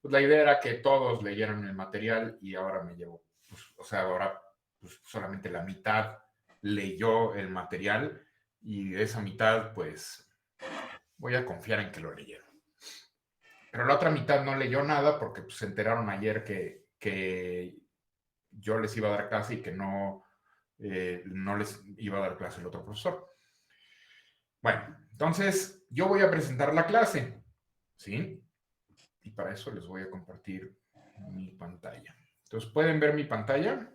pues la idea era que todos leyeran el material y ahora me llevo, pues, o sea, ahora pues, solamente la mitad leyó el material y de esa mitad, pues, voy a confiar en que lo leyeron. Pero la otra mitad no leyó nada porque pues, se enteraron ayer que yo les iba a dar clase y que no les iba a dar clase el otro profesor. Bueno, entonces yo voy a presentar la clase, ¿sí? Y para eso les voy a compartir mi pantalla. Entonces, ¿pueden ver mi pantalla?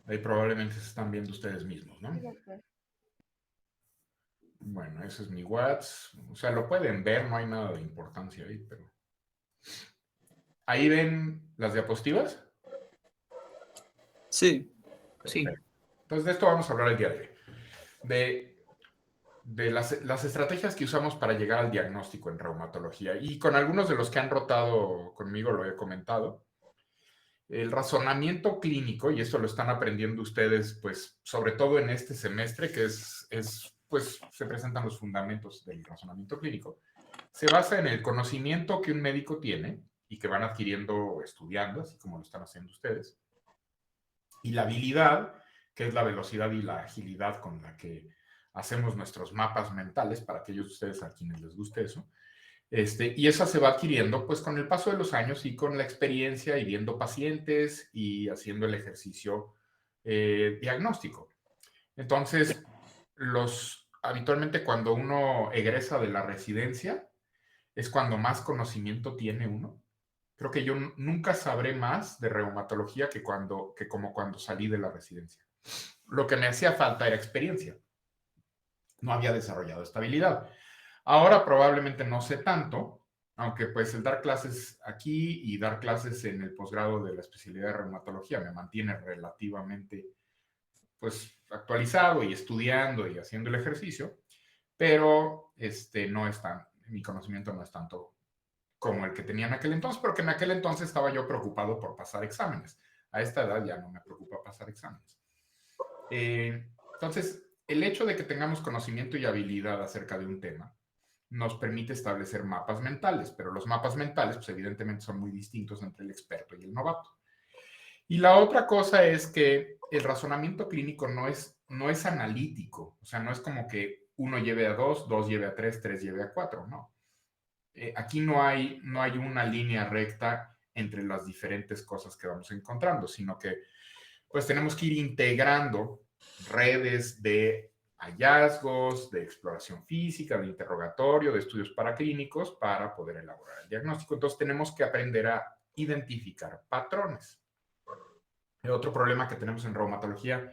Ahí probablemente se están viendo ustedes mismos, ¿no? Bueno, ese es mi WhatsApp. O sea, lo pueden ver, no hay nada de importancia ahí, pero... ¿Ahí ven las diapositivas? Sí. Perfecto. Entonces, de esto vamos a hablar el día de hoy. De las estrategias que usamos para llegar al diagnóstico en reumatología. Y con algunos de los que han rotado conmigo lo he comentado. El razonamiento clínico, y esto lo están aprendiendo ustedes, pues, sobre todo en este semestre, que pues, se presentan los fundamentos del razonamiento clínico, se basa en el conocimiento que un médico tiene y que van adquiriendo o estudiando, así como lo están haciendo ustedes, y la habilidad, que es la velocidad y la agilidad con la que hacemos nuestros mapas mentales, para aquellos de ustedes a quienes les guste eso, y esa se va adquiriendo pues con el paso de los años y con la experiencia y viendo pacientes y haciendo el ejercicio diagnóstico. Entonces, habitualmente cuando uno egresa de la residencia es cuando más conocimiento tiene uno. Creo que yo nunca sabré más de reumatología que como cuando salí de la residencia. Lo que me hacía falta era experiencia. No había desarrollado estabilidad. Ahora probablemente no sé tanto, aunque pues el dar clases aquí y dar clases en el posgrado de la especialidad de reumatología me mantiene relativamente pues actualizado y estudiando y haciendo el ejercicio, pero no es mi conocimiento no es tanto como el que tenía en aquel entonces, porque en aquel entonces estaba yo preocupado por pasar exámenes. A esta edad ya no me preocupa pasar exámenes. Entonces, el hecho de que tengamos conocimiento y habilidad acerca de un tema nos permite establecer mapas mentales, pero los mapas mentales, pues evidentemente son muy distintos entre el experto y el novato. Y la otra cosa es que el razonamiento clínico no es analítico, o sea, no es como que uno lleve a dos, dos lleve a tres, tres lleve a cuatro, no. Aquí no hay una línea recta entre las diferentes cosas que vamos encontrando, sino que pues tenemos que ir integrando redes de hallazgos, de exploración física, de interrogatorio, de estudios paraclínicos para poder elaborar el diagnóstico. Entonces tenemos que aprender a identificar patrones. El otro problema que tenemos en reumatología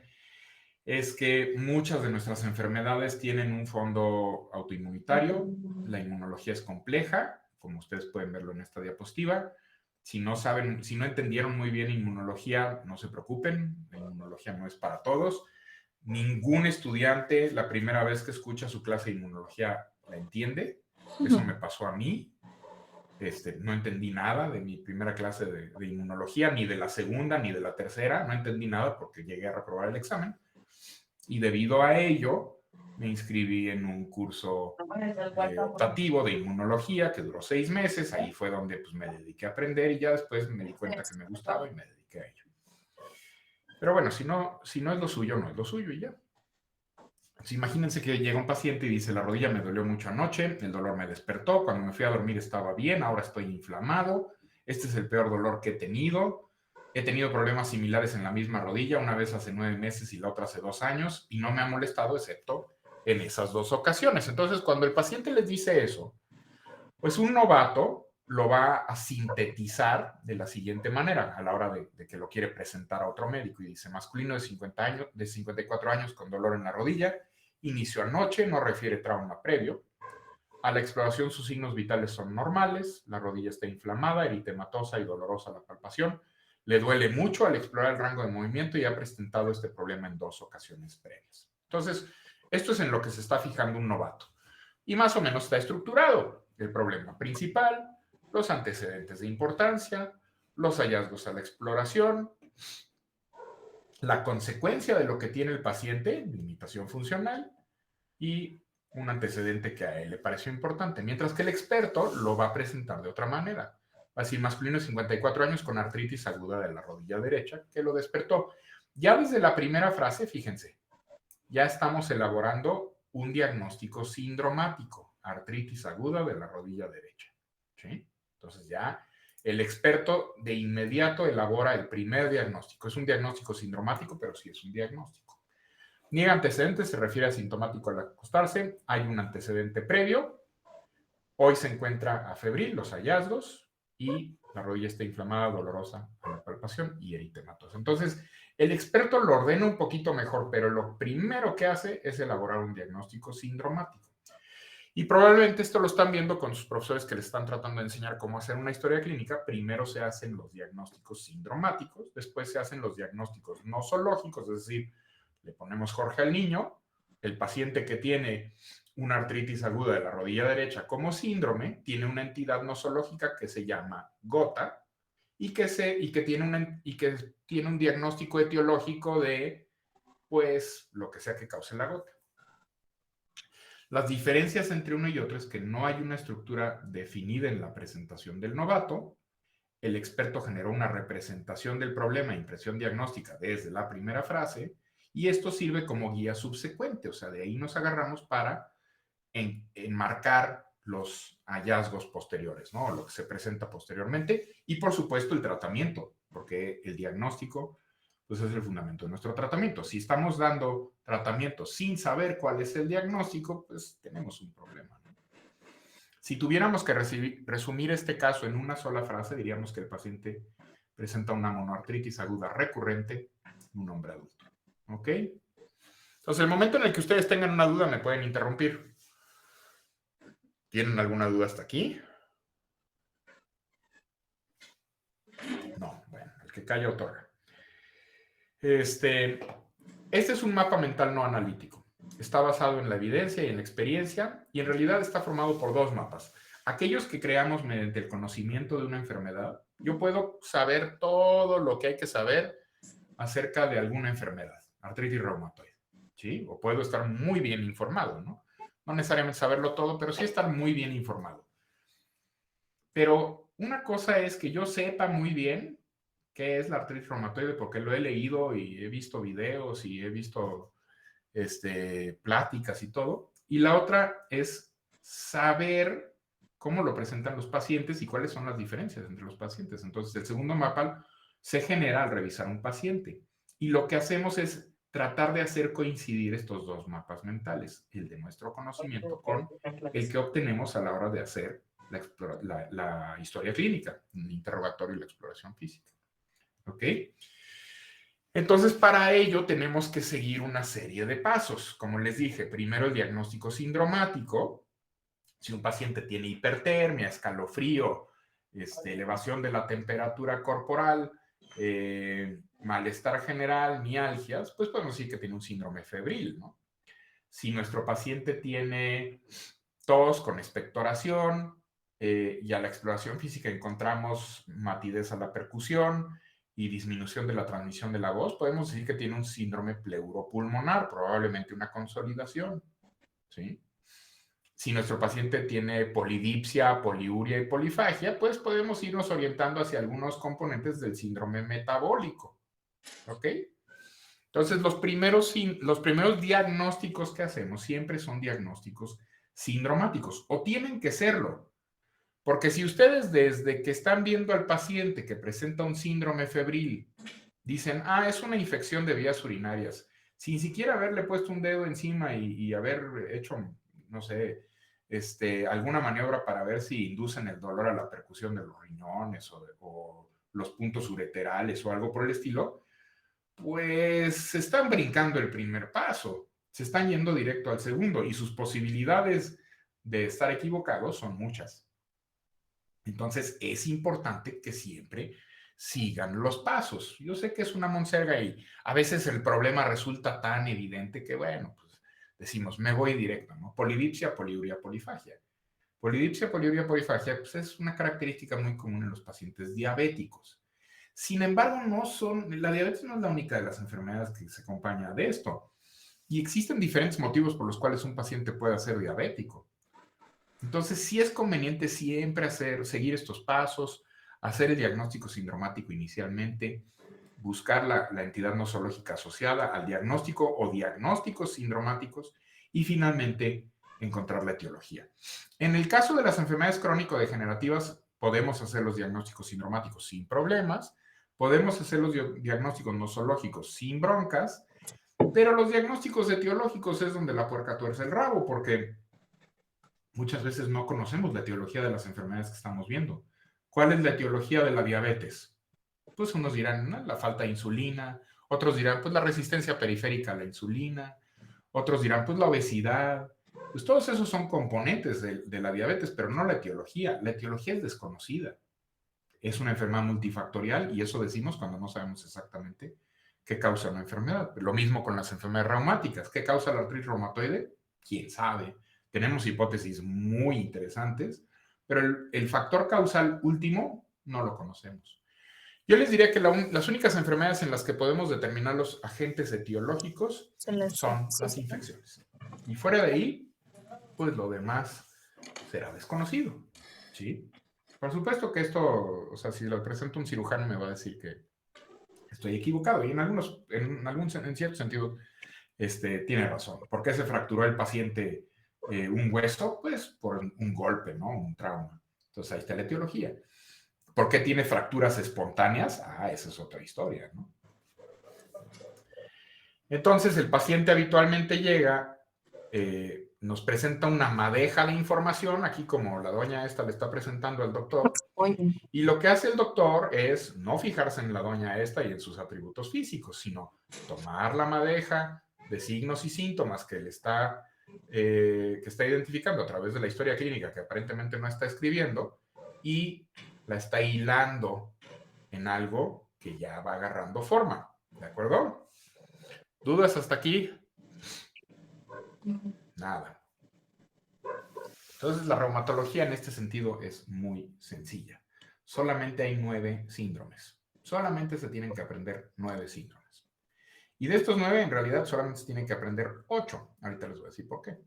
es que muchas de nuestras enfermedades tienen un fondo autoinmunitario. La inmunología es compleja, como ustedes pueden verlo en esta diapositiva. Si no entendieron muy bien inmunología, no se preocupen, la inmunología no es para todos. Ningún estudiante, la primera vez que escucha su clase de inmunología, la entiende. Eso me pasó a mí. No entendí nada de mi primera clase de inmunología, ni de la segunda, ni de la tercera. No entendí nada porque llegué a reprobar el examen. Y debido a ello, me inscribí en un curso optativo de inmunología que duró 6 meses. Ahí fue donde pues, me dediqué a aprender y ya después me di cuenta que me gustaba y me dediqué a ello. Pero bueno, si no es lo suyo, no es lo suyo y ya. Pues imagínense que llega un paciente y dice, la rodilla me dolió mucho anoche, el dolor me despertó, cuando me fui a dormir estaba bien, ahora estoy inflamado, este es el peor dolor que he tenido problemas similares en la misma rodilla, una vez hace 9 meses y la otra hace 2 años, y no me ha molestado excepto en esas 2 ocasiones. Entonces, cuando el paciente les dice eso, pues un novato lo va a sintetizar de la siguiente manera a la hora de que lo quiere presentar a otro médico y dice masculino de 50 años, de 54 años con dolor en la rodilla, inició anoche, no refiere trauma previo. A la exploración sus signos vitales son normales, la rodilla está inflamada, eritematosa y dolorosa la palpación, le duele mucho al explorar el rango de movimiento y ha presentado este problema en 2 ocasiones previas. Entonces, esto es en lo que se está fijando un novato. Y más o menos está estructurado el problema principal, los antecedentes de importancia, los hallazgos a la exploración, la consecuencia de lo que tiene el paciente, limitación funcional, y un antecedente que a él le pareció importante, mientras que el experto lo va a presentar de otra manera. Va a decir masculino de 54 años con artritis aguda de la rodilla derecha que lo despertó. Ya desde la primera frase, fíjense, ya estamos elaborando un diagnóstico sindromático, artritis aguda de la rodilla derecha. ¿Sí? Entonces ya el experto de inmediato elabora el primer diagnóstico. Es un diagnóstico sindromático, pero sí es un diagnóstico. Niega antecedentes, se refiere a sintomático al acostarse. Hay un antecedente previo. Hoy se encuentra afebril, los hallazgos, y la rodilla está inflamada, dolorosa a la palpación y eritematosa. Entonces, el experto lo ordena un poquito mejor, pero lo primero que hace es elaborar un diagnóstico sindromático. Y probablemente esto lo están viendo con sus profesores que les están tratando de enseñar cómo hacer una historia clínica. Primero se hacen los diagnósticos sindromáticos, después se hacen los diagnósticos nosológicos, es decir, le ponemos Jorge al niño, el paciente que tiene una artritis aguda de la rodilla derecha como síndrome, tiene una entidad nosológica que se llama gota y que tiene un diagnóstico etiológico de, pues, lo que sea que cause la gota. Las diferencias entre uno y otro es que no hay una estructura definida en la presentación del novato. El experto generó una representación del problema, impresión diagnóstica desde la primera frase, y esto sirve como guía subsecuente, o sea, de ahí nos agarramos para enmarcar los hallazgos posteriores, ¿no? Lo que se presenta posteriormente, y por supuesto el tratamiento, porque el diagnóstico pues es el fundamento de nuestro tratamiento. Si estamos dando tratamiento sin saber cuál es el diagnóstico, pues tenemos un problema, ¿no? Si tuviéramos que resumir este caso en una sola frase, diríamos que el paciente presenta una monoartritis aguda recurrente en un hombre adulto. ¿Ok? Entonces, el momento en el que ustedes tengan una duda, me pueden interrumpir. ¿Tienen alguna duda hasta aquí? No, bueno, el que calla otorga. Este es un mapa mental no analítico. Está basado en la evidencia y en la experiencia, y en realidad está formado por dos mapas. Aquellos que creamos mediante el conocimiento de una enfermedad. Yo puedo saber todo lo que hay que saber acerca de alguna enfermedad, artritis reumatoide, ¿sí? O puedo estar muy bien informado, ¿no? No necesariamente saberlo todo, pero sí estar muy bien informado. Pero una cosa es que yo sepa muy bien qué es la artritis reumatoide porque lo he leído y he visto videos y he visto pláticas y todo. Y la otra es saber cómo lo presentan los pacientes y cuáles son las diferencias entre los pacientes. Entonces, el segundo mapa se genera al revisar un paciente. Y lo que hacemos es tratar de hacer coincidir estos dos mapas mentales, el de nuestro conocimiento con el que obtenemos a la hora de hacer la historia clínica, el interrogatorio y la exploración física. ¿Ok? Entonces, para ello tenemos que seguir una serie de pasos. Como les dije, primero el diagnóstico sindromático. Si un paciente tiene hipertermia, escalofrío, elevación de la temperatura corporal, malestar general, mialgias, pues podemos decir que tiene un síndrome febril, ¿no? Si nuestro paciente tiene tos con expectoración y a la exploración física encontramos matidez a la percusión y disminución de la transmisión de la voz, podemos decir que tiene un síndrome pleuropulmonar, probablemente una consolidación, ¿sí? Si nuestro paciente tiene polidipsia, poliuria y polifagia, pues podemos irnos orientando hacia algunos componentes del síndrome metabólico, ¿ok? Entonces, los primeros diagnósticos que hacemos siempre son diagnósticos sindromáticos, o tienen que serlo, porque si ustedes desde que están viendo al paciente que presenta un síndrome febril, dicen, es una infección de vías urinarias, sin siquiera haberle puesto un dedo encima y haber hecho, no sé, alguna maniobra para ver si inducen el dolor a la percusión de los riñones o los puntos ureterales o algo por el estilo, pues se están brincando el primer paso, se están yendo directo al segundo y sus posibilidades de estar equivocados son muchas. Entonces es importante que siempre sigan los pasos. Yo sé que es una monserga y a veces el problema resulta tan evidente que, bueno, pues decimos, me voy directo, ¿no? Polidipsia, poliuria, polifagia. Polidipsia, poliuria, polifagia, pues es una característica muy común en los pacientes diabéticos. Sin embargo, la diabetes no es la única de las enfermedades que se acompaña de esto. Y existen diferentes motivos por los cuales un paciente puede ser diabético. Entonces, sí es conveniente siempre seguir estos pasos, hacer el diagnóstico sindromático inicialmente, buscar la entidad nosológica asociada al diagnóstico o diagnósticos sindromáticos y finalmente encontrar la etiología. En el caso de las enfermedades crónico-degenerativas, podemos hacer los diagnósticos sindromáticos sin problemas, podemos hacer los diagnósticos nosológicos sin broncas, pero los diagnósticos etiológicos es donde la puerca tuerce el rabo, porque muchas veces no conocemos la etiología de las enfermedades que estamos viendo. ¿Cuál es la etiología de la diabetes? Pues unos dirán, ¿no?, la falta de insulina, otros dirán, pues la resistencia periférica a la insulina, otros dirán, pues la obesidad. Pues todos esos son componentes de la diabetes, pero no la etiología. La etiología es desconocida. Es una enfermedad multifactorial y eso decimos cuando no sabemos exactamente qué causa una enfermedad. Lo mismo con las enfermedades reumáticas. ¿Qué causa la artritis reumatoide? ¿Quién sabe? Tenemos hipótesis muy interesantes, pero el factor causal último no lo conocemos. Yo les diría que las únicas enfermedades en las que podemos determinar los agentes etiológicos son las infecciones. Y fuera de ahí, pues lo demás será desconocido, ¿sí? Por supuesto que esto, o sea, si lo presento un cirujano me va a decir que estoy equivocado y en cierto sentido tiene razón. ¿Por qué se fracturó el paciente un hueso? Pues por un golpe, ¿no? Un trauma. Entonces ahí está la etiología. ¿Por qué tiene fracturas espontáneas? Ah, esa es otra historia, ¿no? Entonces el paciente habitualmente llega, nos presenta una madeja de información, aquí como la doña esta le está presentando al doctor, y lo que hace el doctor es no fijarse en la doña esta y en sus atributos físicos, sino tomar la madeja de signos y síntomas que está identificando a través de la historia clínica que aparentemente no está escribiendo y la está hilando en algo que ya va agarrando forma, ¿de acuerdo? ¿Dudas hasta aquí? Nada. Entonces la reumatología en este sentido es muy sencilla. Solamente hay 9 síndromes. Solamente se tienen que aprender 9 síndromes. Y de estos 9, en realidad, solamente se tienen que aprender 8. Ahorita les voy a decir por qué.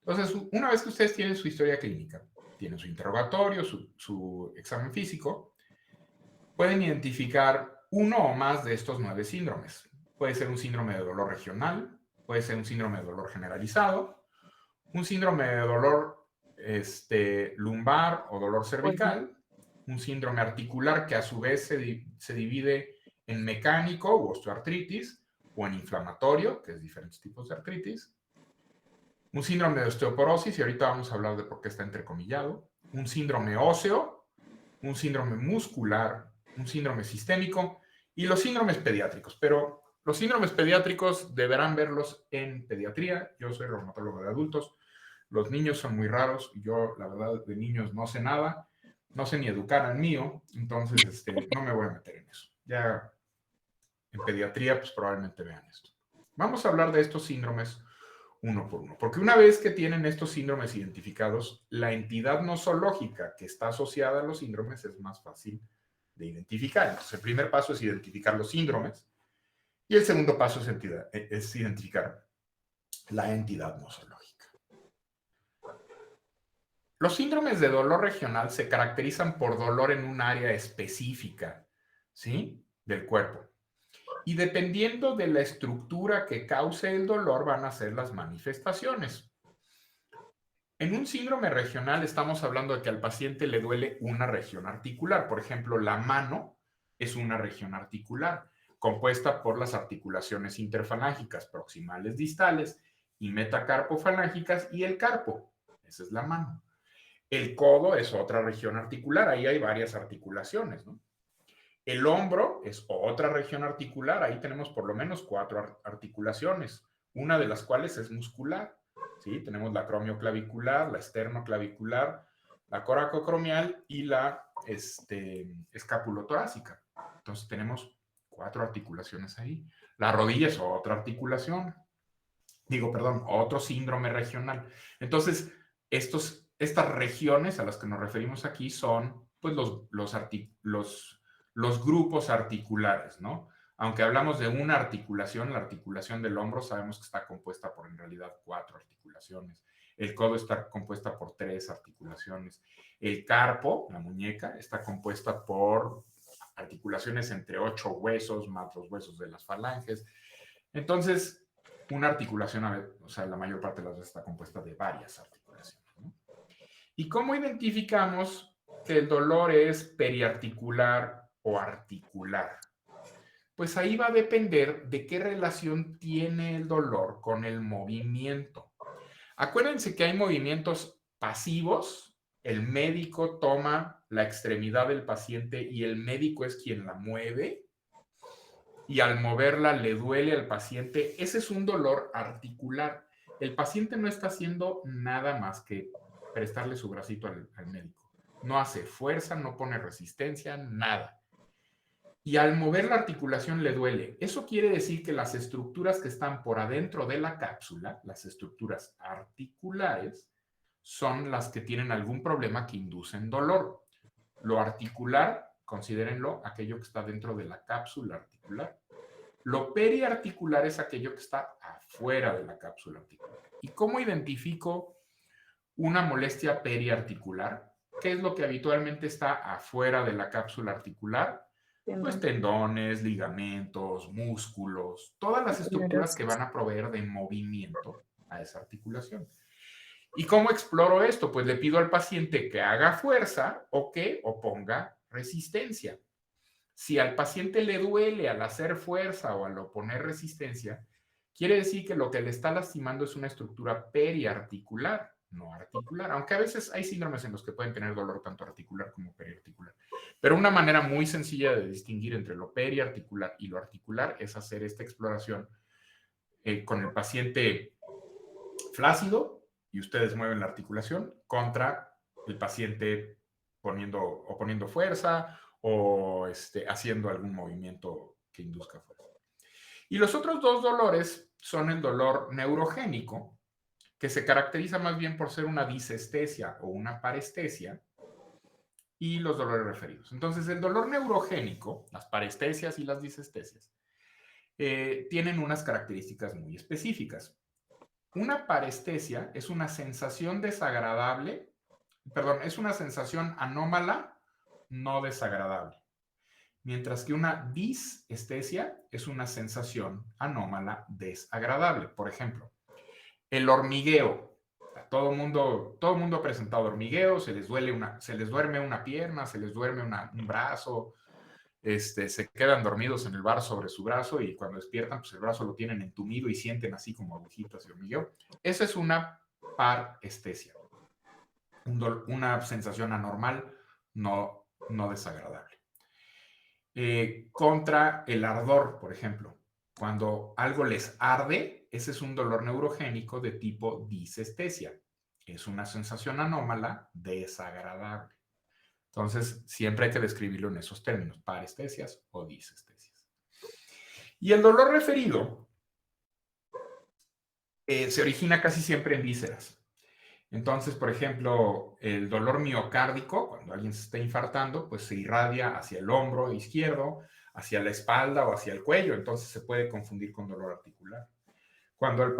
Entonces, una vez que ustedes tienen su historia clínica, tienen su interrogatorio, su examen físico, pueden identificar uno o más de estos 9 síndromes. Puede ser un síndrome de dolor regional, puede ser un síndrome de dolor generalizado, un síndrome de dolor lumbar o dolor cervical, un síndrome articular que a su vez se divide en mecánico o osteoartritis o en inflamatorio, que es diferentes tipos de artritis, un síndrome de osteoporosis, y ahorita vamos a hablar de por qué está entrecomillado, un síndrome óseo, un síndrome muscular, un síndrome sistémico y los síndromes pediátricos. Pero los síndromes pediátricos deberán verlos en pediatría. Yo soy reumatólogo de adultos. Los niños son muy raros. Yo, la verdad, de niños no sé nada. No sé ni educar al mío. Entonces, no me voy a meter en eso. Ya en pediatría, pues probablemente vean esto. Vamos a hablar de estos síndromes uno por uno. Porque una vez que tienen estos síndromes identificados, la entidad nosológica que está asociada a los síndromes es más fácil de identificar. Entonces, el primer paso es identificar los síndromes y el segundo paso es identificar la entidad nosológica. Los síndromes de dolor regional se caracterizan por dolor en un área específica, ¿sí?, del cuerpo. Y dependiendo de la estructura que cause el dolor van a ser las manifestaciones. En un síndrome regional estamos hablando de que al paciente le duele una región articular. Por ejemplo, la mano es una región articular compuesta por las articulaciones interfalángicas proximales distales y metacarpofalángicas y el carpo. Esa es la mano. El codo es otra región articular. Ahí hay varias articulaciones, ¿no? El hombro es otra región articular. Ahí tenemos por lo menos 4 articulaciones, una de las cuales es muscular. ¿Sí? Tenemos la acromioclavicular, la esternoclavicular, la coracocromial y la escapulotorácica. Entonces tenemos 4 articulaciones ahí. La rodilla es otra articulación. Otro síndrome regional. Entonces, estas regiones a las que nos referimos aquí son pues los grupos articulares, ¿no? Aunque hablamos de una articulación, la articulación del hombro sabemos que está compuesta por en realidad 4 articulaciones. El codo está compuesta por 3 articulaciones. El carpo, la muñeca, está compuesta por articulaciones entre 8 huesos, más los huesos de las falanges. Entonces, una articulación, o sea, la mayor parte de las veces está compuesta de varias articulaciones, ¿no? ¿Y cómo identificamos que el dolor es periarticular o articular? Pues ahí va a depender de qué relación tiene el dolor con el movimiento. Acuérdense que hay movimientos pasivos. El médico toma la extremidad del paciente y el médico es quien la mueve. Y al moverla le duele al paciente. Ese es un dolor articular. El paciente no está haciendo nada más que prestarle su bracito al médico. No hace fuerza, no pone resistencia, nada. Y al mover la articulación le duele. Eso quiere decir que las estructuras que están por adentro de la cápsula, las estructuras articulares, son las que tienen algún problema que inducen dolor. Lo articular, considérenlo, aquello que está dentro de la cápsula articular. Lo periarticular es aquello que está afuera de la cápsula articular. ¿Y cómo identifico una molestia periarticular? ¿Qué es lo que habitualmente está afuera de la cápsula articular? Pues tendones, ligamentos, músculos, todas las estructuras que van a proveer de movimiento a esa articulación. ¿Y cómo exploro esto? Pues le pido al paciente que haga fuerza o que oponga resistencia. Si al paciente le duele al hacer fuerza o al oponer resistencia, quiere decir que lo que le está lastimando es una estructura periarticular, no articular, aunque a veces hay síndromes en los que pueden tener dolor tanto articular como periarticular. Pero una manera muy sencilla de distinguir entre lo periarticular y lo articular es hacer esta exploración con el paciente flácido y ustedes mueven la articulación contra el paciente poniendo fuerza o haciendo algún movimiento que induzca fuerza. Y los otros dos dolores son el dolor neurogénico, que se caracteriza más bien por ser una disestesia o una parestesia, y los dolores referidos. Entonces, el dolor neurogénico, las parestesias y las disestesias, tienen unas características muy específicas. Una parestesia es una sensación desagradable, perdón, es una sensación anómala, no desagradable. Mientras que una disestesia es una sensación anómala desagradable. Por ejemplo, el hormigueo. Todo el mundo ha presentado hormigueo, se les duerme una pierna, se les duerme un brazo, se quedan dormidos en el bar sobre su brazo y cuando despiertan, pues el brazo lo tienen entumido y sienten así como agujitas y hormigueo. Esa es una parestesia, una sensación anormal, no desagradable. Contra el ardor, por ejemplo. Cuando algo les arde, ese es un dolor neurogénico de tipo disestesia. Es una sensación anómala desagradable. Entonces, siempre hay que describirlo en esos términos, parestesias o disestesias. Y el dolor referido se origina casi siempre en vísceras. Entonces, por ejemplo, el dolor miocárdico, cuando alguien se está infartando, pues se irradia hacia el hombro izquierdo, hacia la espalda o hacia el cuello, entonces se puede confundir con dolor articular. Cuando el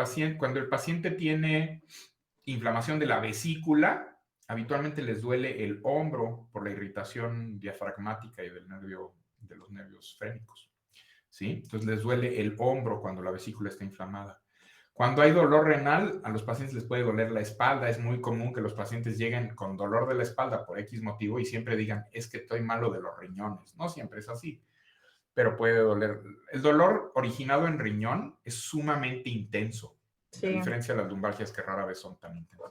paciente tiene inflamación de la vesícula, habitualmente les duele el hombro por la irritación diafragmática y de los nervios frénicos, ¿sí? Entonces les duele el hombro cuando la vesícula está inflamada. Cuando hay dolor renal, a los pacientes les puede doler la espalda. Es muy común que los pacientes lleguen con dolor de la espalda por X motivo y siempre digan, es que estoy malo de los riñones. No siempre es así, pero puede doler. El dolor originado en riñón es sumamente intenso, sí, a diferencia de las lumbalgias que rara vez son tan intensas.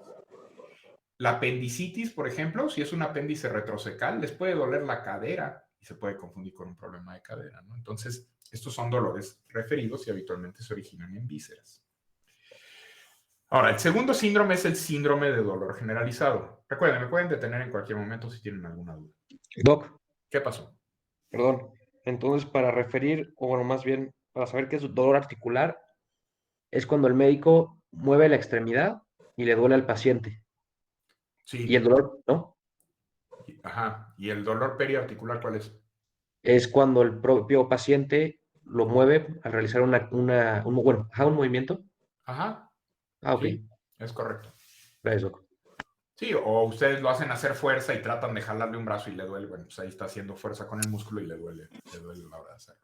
La apendicitis, por ejemplo, si es un apéndice retrocecal, les puede doler la cadera y se puede confundir con un problema de cadera, ¿no? Entonces, estos son dolores referidos y habitualmente se originan en vísceras. Ahora, el segundo síndrome es el síndrome de dolor generalizado. Recuerden, me pueden detener en cualquier momento si tienen alguna duda. Doc, ¿Qué pasó? perdón. Entonces, para referir, o bueno, más bien, para saber qué es dolor articular, es cuando el médico mueve la extremidad y le duele al paciente. Sí. Y el dolor, ¿no? Ajá. ¿Y el dolor periarticular cuál es? Es cuando el propio paciente lo mueve al realizar un movimiento. Ajá, Ah, ok. sí, es correcto. Gracias, Doc. Sí, o ustedes lo hacen hacer fuerza y tratan de jalarle un brazo y le duele. Bueno, pues ahí está haciendo fuerza con el músculo y le duele a la hora de hacerlo.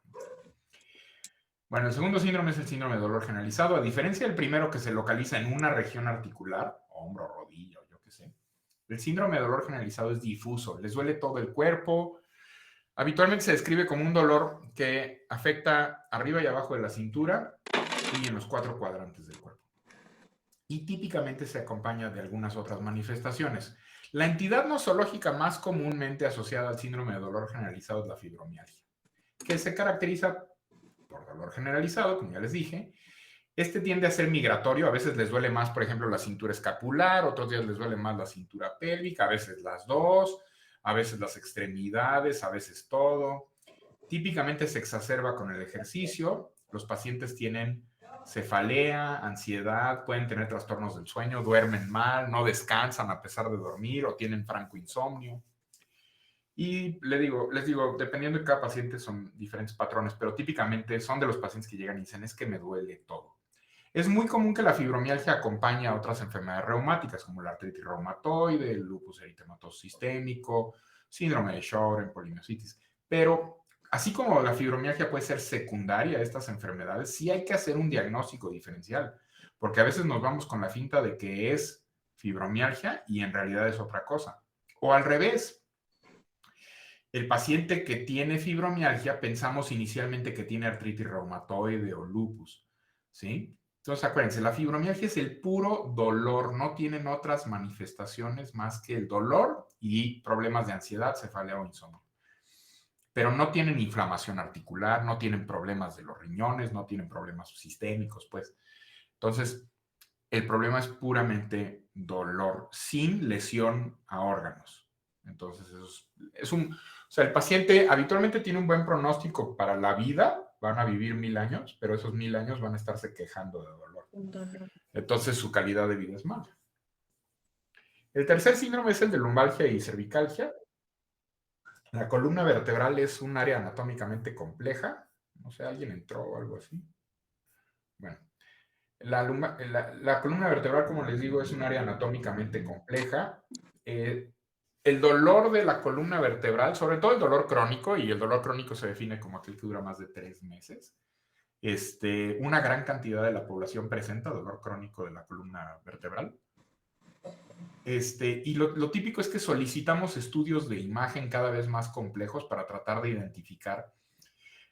Bueno, el segundo síndrome es el síndrome de dolor generalizado. A diferencia del primero que se localiza en una región articular, hombro, rodilla, yo qué sé, el síndrome de dolor generalizado es difuso. Les duele todo el cuerpo. Habitualmente se describe como un dolor que afecta arriba y abajo de la cintura y en los 4 cuadrantes del cuerpo. Y típicamente se acompaña de algunas otras manifestaciones. La entidad nosológica más comúnmente asociada al síndrome de dolor generalizado es la fibromialgia, que se caracteriza por dolor generalizado, como ya les dije. Este tiende a ser migratorio, a veces les duele más, por ejemplo, la cintura escapular, otros días les duele más la cintura pélvica, a veces las dos, a veces las extremidades, a veces todo. Típicamente se exacerba con el ejercicio. Los pacientes tienen cefalea, ansiedad, pueden tener trastornos del sueño, duermen mal, no descansan a pesar de dormir o tienen franco insomnio. Y les digo, dependiendo de cada paciente son diferentes patrones, pero típicamente son de los pacientes que llegan y dicen, es que me duele todo. Es muy común que la fibromialgia acompañe a otras enfermedades reumáticas, como la artritis reumatoide, el lupus eritematoso sistémico, síndrome de Sjögren, polimiositis. Pero así como la fibromialgia puede ser secundaria a estas enfermedades, sí hay que hacer un diagnóstico diferencial, porque a veces nos vamos con la finta de que es fibromialgia y en realidad es otra cosa. O al revés, el paciente que tiene fibromialgia pensamos inicialmente que tiene artritis reumatoide o lupus, ¿sí? Entonces acuérdense, la fibromialgia es el puro dolor, no tienen otras manifestaciones más que el dolor y problemas de ansiedad, cefalea o insomnio. Pero no tienen inflamación articular, no tienen problemas de los riñones, no tienen problemas sistémicos, pues. Entonces, el problema es puramente dolor, sin lesión a órganos. Entonces, o sea, el paciente habitualmente tiene un buen pronóstico para la vida, van a vivir 1000 años, pero esos 1000 años van a estarse quejando de dolor. Entonces, su calidad de vida es mala. El tercer síndrome es el de lumbalgia y cervicalgia. La columna vertebral es un área anatómicamente compleja. No sé, ¿alguien entró o algo así? Bueno, la columna vertebral, como les digo, es un área anatómicamente compleja. El dolor de la columna vertebral, sobre todo el dolor crónico, y el dolor crónico se define como aquel que dura más de 3 meses, una gran cantidad de la población presenta dolor crónico de la columna vertebral. Y lo típico es que solicitamos estudios de imagen cada vez más complejos para tratar de identificar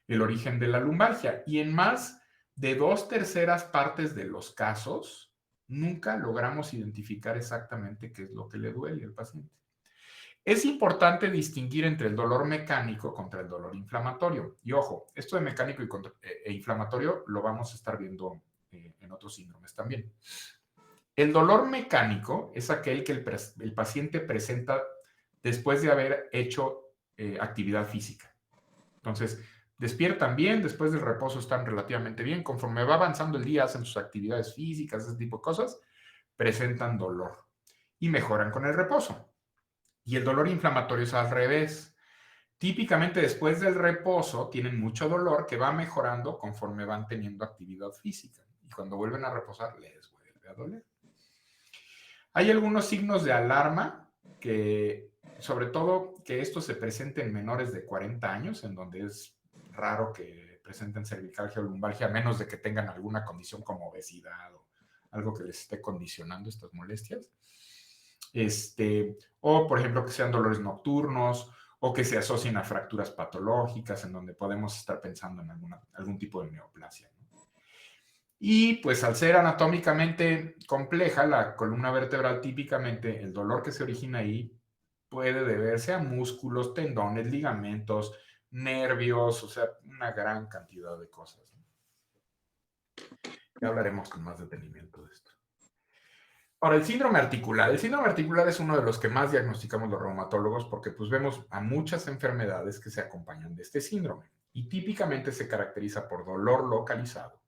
el origen de la lumbalgia. Y en más de 2/3 partes de los casos, nunca logramos identificar exactamente qué es lo que le duele al paciente. Es importante distinguir entre el dolor mecánico contra el dolor inflamatorio. Y ojo, esto de mecánico e inflamatorio lo vamos a estar viendo en otros síndromes también. El dolor mecánico es aquel que el paciente presenta después de haber hecho actividad física. Entonces, despiertan bien, después del reposo están relativamente bien, conforme va avanzando el día, hacen sus actividades físicas, ese tipo de cosas, presentan dolor y mejoran con el reposo. Y el dolor inflamatorio es al revés. Típicamente después del reposo tienen mucho dolor que va mejorando conforme van teniendo actividad física. Y cuando vuelven a reposar les vuelve a doler. Hay algunos signos de alarma que, sobre todo, que esto se presente en menores de 40 años, en donde es raro que presenten cervicalgia o lumbalgia, a menos de que tengan alguna condición como obesidad o algo que les esté condicionando estas molestias. O, por ejemplo, que sean dolores nocturnos o que se asocien a fracturas patológicas, en donde podemos estar pensando en algún tipo de neoplasia, ¿no? Y pues al ser anatómicamente compleja, la columna vertebral típicamente, el dolor que se origina ahí puede deberse a músculos, tendones, ligamentos, nervios, o sea, una gran cantidad de cosas, ¿no? Ya hablaremos con más detenimiento de esto. Ahora, el síndrome articular. El síndrome articular es uno de los que más diagnosticamos los reumatólogos porque pues vemos a muchas enfermedades que se acompañan de este síndrome y típicamente se caracteriza por dolor localizado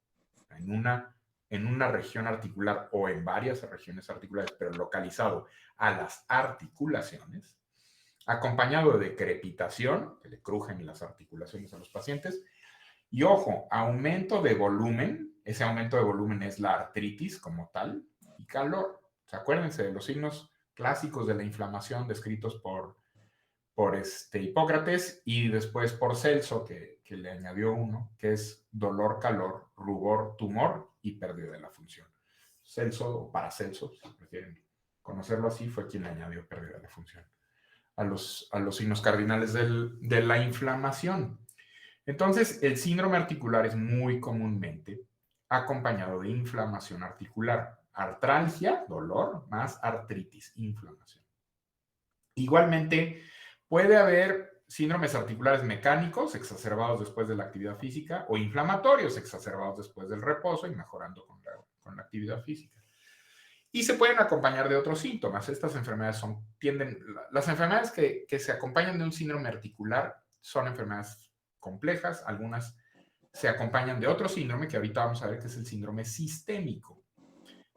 en una región articular o en varias regiones articulares, pero localizado a las articulaciones, acompañado de crepitación, que le crujen las articulaciones a los pacientes, Y ojo, aumento de volumen, ese aumento de volumen es la artritis como tal, y calor. O sea, acuérdense de los signos clásicos de la inflamación descritos por Hipócrates y después por Celso, que le añadió uno, que es dolor, calor, rubor, tumor y pérdida de la función. Celso, o Paracelso, si prefieren conocerlo así, fue quien le añadió pérdida de la función a los signos cardinales de la inflamación. Entonces, el síndrome articular es muy comúnmente acompañado de inflamación articular, artralgia, dolor, más artritis, inflamación. Igualmente, puede haber síndromes articulares mecánicos exacerbados después de la actividad física o inflamatorios exacerbados después del reposo y mejorando con la actividad física. Y se pueden acompañar de otros síntomas. Estas enfermedades las enfermedades que se acompañan de un síndrome articular son enfermedades complejas, algunas se acompañan de otro síndrome que ahorita vamos a ver que es el síndrome sistémico,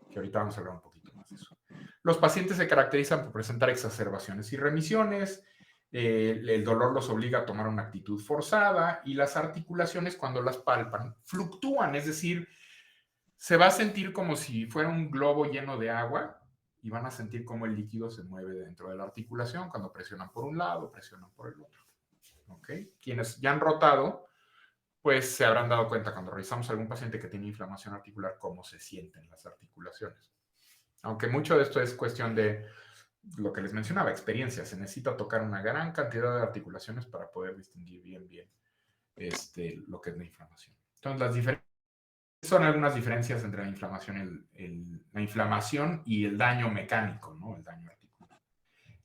que ahorita vamos a hablar un poquito más de eso. Los pacientes se caracterizan por presentar exacerbaciones y remisiones, el dolor los obliga a tomar una actitud forzada y las articulaciones cuando las palpan fluctúan, es decir, se va a sentir como si fuera un globo lleno de agua y van a sentir cómo el líquido se mueve dentro de la articulación cuando presionan por un lado, presionan por el otro. ¿Okay? Quienes ya han rotado, pues se habrán dado cuenta cuando revisamos a algún paciente que tiene inflamación articular cómo se sienten las articulaciones. Aunque mucho de esto es cuestión de lo que les mencionaba, experiencia. Se necesita tocar una gran cantidad de articulaciones para poder distinguir bien lo que es la inflamación. Entonces, las diferencias son algunas diferencias entre la inflamación y el daño mecánico, ¿no? El daño articular.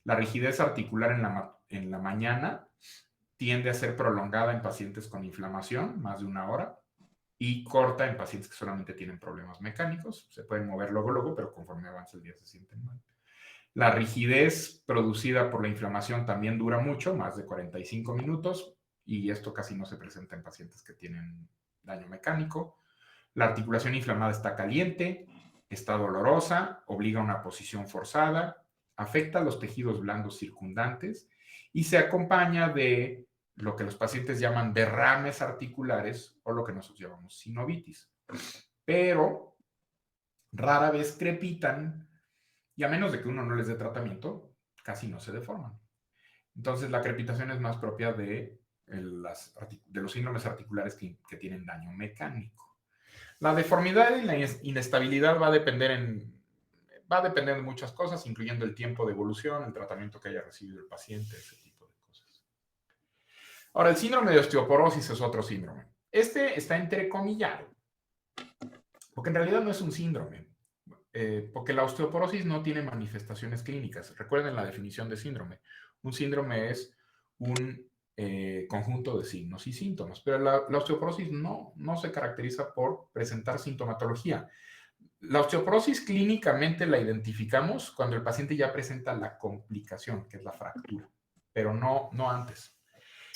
La rigidez articular en la mañana tiende a ser prolongada en pacientes con inflamación, más de 1 hora, y corta en pacientes que solamente tienen problemas mecánicos. Se pueden mover luego, pero conforme avanza el día se sienten mal. La rigidez producida por la inflamación también dura mucho, más de 45 minutos, y esto casi no se presenta en pacientes que tienen daño mecánico. La articulación inflamada está caliente, está dolorosa, obliga a una posición forzada, afecta a los tejidos blandos circundantes y se acompaña de lo que los pacientes llaman derrames articulares o lo que nosotros llamamos sinovitis. Pero rara vez crepitan y a menos de que uno no les dé tratamiento, casi no se deforman. Entonces la crepitación es más propia de los síndromes articulares que tienen daño mecánico. La deformidad y la inestabilidad va a depender de muchas cosas, incluyendo el tiempo de evolución, el tratamiento que haya recibido el paciente, ese tipo de cosas. Ahora, el síndrome de osteoporosis es otro síndrome. Este está entrecomillado, porque en realidad no es un síndrome, porque la osteoporosis no tiene manifestaciones clínicas. Recuerden la definición de síndrome. Un síndrome es un conjunto de signos y síntomas, pero la osteoporosis no se caracteriza por presentar sintomatología. La osteoporosis clínicamente la identificamos cuando el paciente ya presenta la complicación, que es la fractura, pero no antes.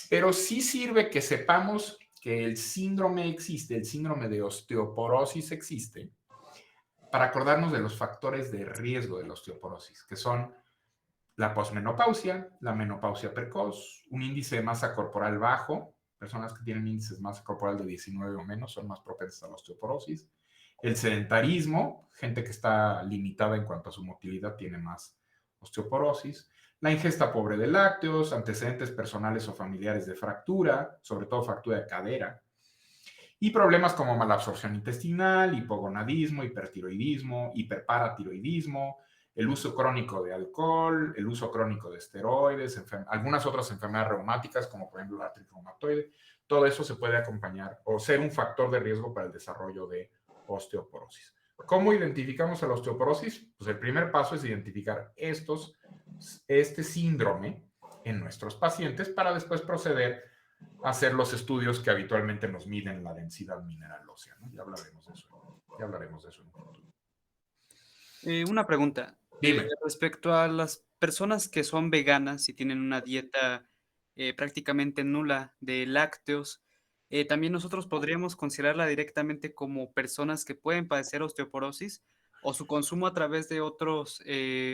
Pero sí sirve que sepamos que el síndrome existe, el síndrome de osteoporosis existe, para acordarnos de los factores de riesgo de la osteoporosis, que son la posmenopausia, la menopausia precoz, un índice de masa corporal bajo, personas que tienen índices de masa corporal de 19 o menos son más propensas a la osteoporosis, el sedentarismo, gente que está limitada en cuanto a su motilidad tiene más osteoporosis, la ingesta pobre de lácteos, antecedentes personales o familiares de fractura, sobre todo fractura de cadera, y problemas como malabsorción intestinal, hipogonadismo, hipertiroidismo, hiperparatiroidismo, el uso crónico de alcohol, el uso crónico de esteroides, algunas otras enfermedades reumáticas, como por ejemplo la artritis reumatoide. Todo eso se puede acompañar o ser un factor de riesgo para el desarrollo de osteoporosis. ¿Cómo identificamos a la osteoporosis? Pues el primer paso es identificar este síndrome en nuestros pacientes para después proceder a hacer los estudios que habitualmente nos miden la densidad mineral ósea, ¿no? Ya hablaremos de eso en un futuro. Una pregunta. Dime. Respecto a las personas que son veganas y tienen una dieta prácticamente nula de lácteos, ¿también nosotros podríamos considerarla directamente como personas que pueden padecer osteoporosis o su consumo a través de otros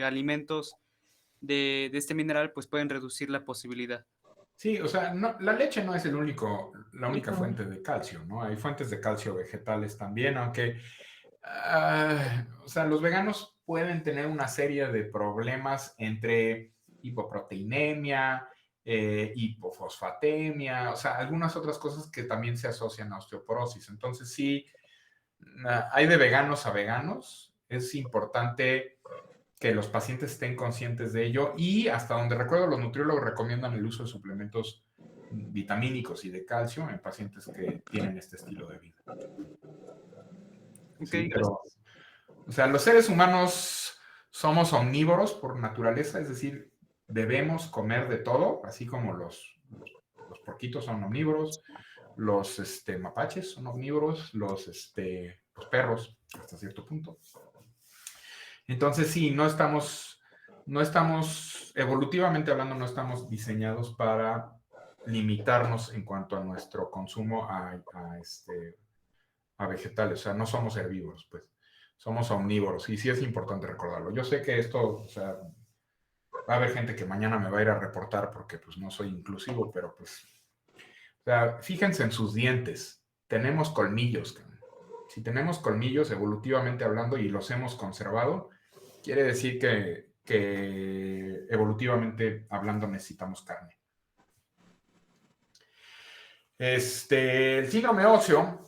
alimentos de este mineral pues pueden reducir la posibilidad? Sí, o sea, la leche no es la única fuente de calcio, ¿no? Hay fuentes de calcio vegetales también, aunque, o sea, los veganos pueden tener una serie de problemas entre hipoproteinemia, hipofosfatemia, o sea, algunas otras cosas que también se asocian a osteoporosis. Entonces, sí, hay de veganos a veganos. Es importante que los pacientes estén conscientes de ello y hasta donde recuerdo los nutriólogos recomiendan el uso de suplementos vitamínicos y de calcio en pacientes que tienen este estilo de vida. Ok, Sí, pero, gracias. o sea, los seres humanos somos omnívoros por naturaleza, es decir, debemos comer de todo, así como los porquitos son omnívoros, los mapaches son omnívoros, los perros hasta cierto punto. Entonces, sí, no estamos, evolutivamente hablando, no estamos diseñados para limitarnos en cuanto a nuestro consumo a vegetales. O sea, no somos herbívoros, pues. Somos omnívoros. Y sí es importante recordarlo. Yo sé que esto, o sea, va a haber gente que mañana me va a ir a reportar porque pues no soy inclusivo, pero pues, o sea, fíjense en sus dientes. Tenemos colmillos, cabrón. Si tenemos colmillos, evolutivamente hablando, y los hemos conservado, quiere decir que evolutivamente hablando necesitamos carne. El síndrome óseo,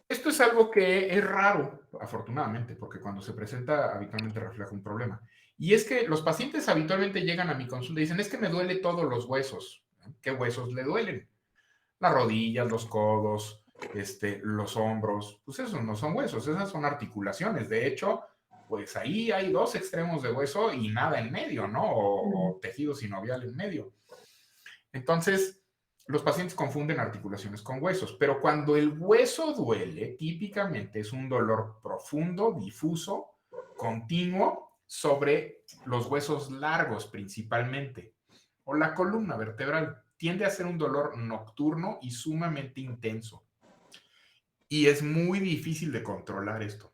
esto es algo que es raro, afortunadamente, porque cuando se presenta habitualmente refleja un problema. Y es que los pacientes habitualmente llegan a mi consulta y dicen, es que me duele todos los huesos. ¿Qué huesos le duelen? Las rodillas, los codos, los hombros. Pues esos no son huesos, esas son articulaciones. De hecho, pues ahí hay dos extremos de hueso y nada en medio, ¿no? O tejido sinovial en medio. Entonces, los pacientes confunden articulaciones con huesos, pero cuando el hueso duele, típicamente es un dolor profundo, difuso, continuo, sobre los huesos largos principalmente, o la columna vertebral. Tiende a ser un dolor nocturno y sumamente intenso. Y es muy difícil de controlar esto.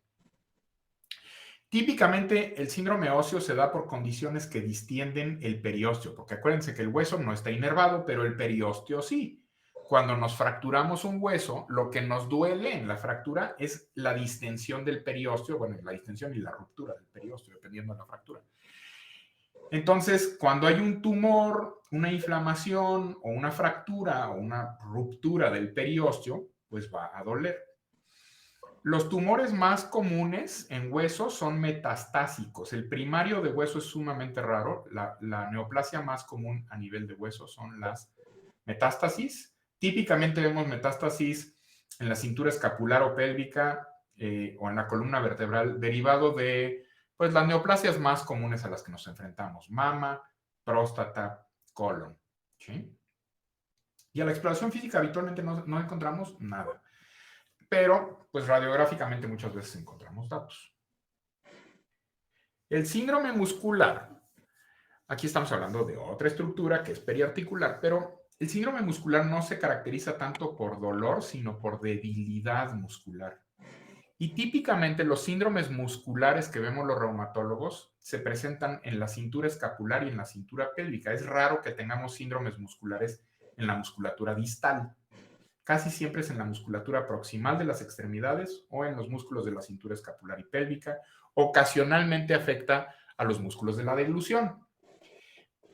Típicamente el síndrome óseo se da por condiciones que distienden el periósteo, porque acuérdense que el hueso no está inervado, pero el periósteo sí. Cuando nos fracturamos un hueso, lo que nos duele en la fractura es la distensión del periósteo, bueno, la distensión y la ruptura del periósteo, dependiendo de la fractura. Entonces, cuando hay un tumor, una inflamación o una fractura o una ruptura del periósteo, pues va a doler. Los tumores más comunes en hueso son metastásicos. El primario de hueso es sumamente raro. La neoplasia más común a nivel de hueso son las metástasis. Típicamente vemos metástasis en la cintura escapular o pélvica o en la columna vertebral, derivado de pues, las neoplasias más comunes a las que nos enfrentamos: mama, próstata, colon. ¿Sí? Y a la exploración física habitualmente no encontramos nada, pero pues radiográficamente muchas veces encontramos datos. El síndrome muscular, aquí estamos hablando de otra estructura que es periarticular, pero el síndrome muscular no se caracteriza tanto por dolor, sino por debilidad muscular. Y típicamente los síndromes musculares que vemos los reumatólogos se presentan en la cintura escapular y en la cintura pélvica. Es raro que tengamos síndromes musculares en la musculatura distal. Casi siempre es en la musculatura proximal de las extremidades o en los músculos de la cintura escapular y pélvica. Ocasionalmente afecta a los músculos de la deglución.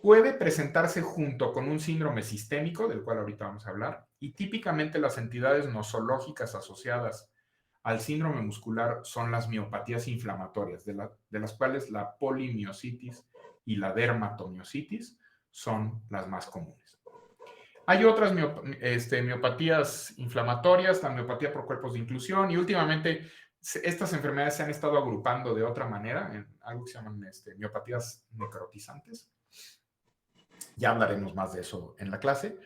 Puede presentarse junto con un síndrome sistémico, del cual ahorita vamos a hablar, y típicamente las entidades nosológicas asociadas al síndrome muscular son las miopatías inflamatorias, de las cuales la polimiositis y la dermatomiositis son las más comunes. Hay otras miopatías inflamatorias, la miopatía por cuerpos de inclusión, y últimamente estas enfermedades se han estado agrupando de otra manera en algo que se llaman miopatías necrotizantes. Ya hablaremos más de eso en la clase,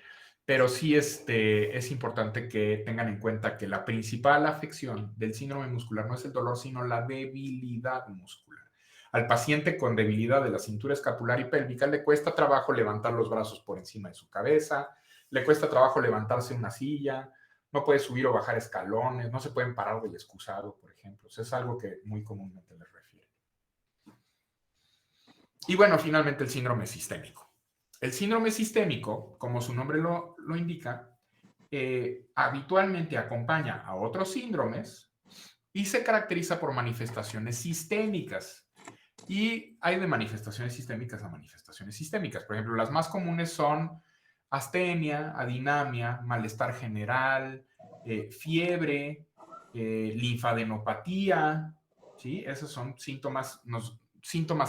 pero sí es importante que tengan en cuenta que la principal afección del síndrome muscular no es el dolor, sino la debilidad muscular. Al paciente con debilidad de la cintura escapular y pélvica le cuesta trabajo levantar los brazos por encima de su cabeza, le cuesta trabajo levantarse una silla, no puede subir o bajar escalones, no se pueden parar del excusado, por ejemplo. Eso es algo que muy comúnmente les refiere. Y bueno, finalmente el síndrome sistémico. El síndrome sistémico, como su nombre lo indica, habitualmente acompaña a otros síndromes y se caracteriza por manifestaciones sistémicas. Y hay de manifestaciones sistémicas a manifestaciones sistémicas. Por ejemplo, las más comunes son astenia, adinamia, malestar general, fiebre, linfadenopatía, ¿sí? Esos son síntomas